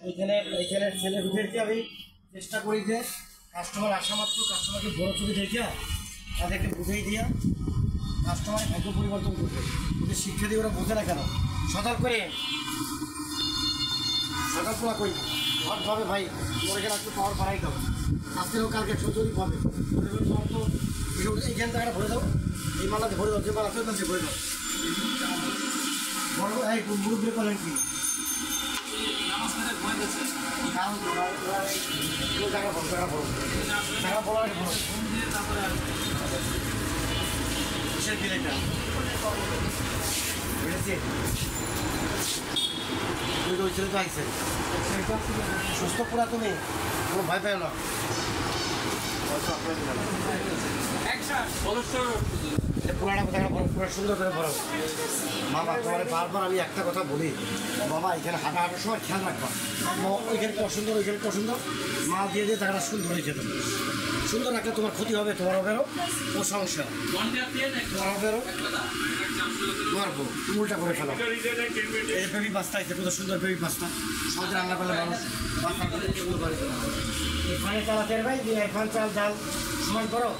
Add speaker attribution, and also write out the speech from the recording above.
Speaker 1: এইখানে এইখানে ছেলেদেরকে আমি চেষ্টা করি যে কাস্টমার আসা মাত্র কাস্টমারকে বড় ছবি দেখে তাদেরকে বুঝেই দিয়া কাস্টমারের ভাগ্য পরিবর্তন করবে। ওদের শিক্ষা দিয়ে ওরা বোঝে না কেন? সতর্ক করে সতর্কতা করি ঘর পাবে ভাই, তোমার এখানে একটু পাওয়ার বাড়াই দাও, আজকে হোক কালকে 100 পাবে। তোমার তো এইখান টাকাটা ভরে দাও, এই মালাতে ভরে দাও, যে মাল আছে ওখান থেকে ভরে দাও। বড় এই মুরব্বী বলেন কি টাকা বলো টাকা বলো টাকা বলো কিসের বিল এটা বুঝেছি? তুই তো ওই ছেলে তো আইসে সুস্থ পুরা, তুমি কোনো ভয় পেও না। পুরাটা কোথায় পুরো সুন্দর করে ভরো। মামা তোমার বারবার আমি একটা কথা বলি, বাবা এখানে হাঁটা হাঁটার সময় খেয়াল রাখবা, ওইখানে অসুন্দর ওইখানে অসুন্দর মাল দিয়ে দিয়ে টাকাটা সুন্দর হয়ে যেত। সুন্দর রাখলে তোমার ক্ষতি হবে, তোমারও বেরো ও সমস্যা, তোমারও বেরো তোমার বউ তুমি উল্টা করে ফেলো। এই বেবি পাস্তা আছে, কত সুন্দর বেবি পাস্তা, সহজে রান্না করলে মানুষ পাস্তা সুন্দর করে। এই ফানে চালাতে ভাই, এই ফান চাল ডাল সমান করো।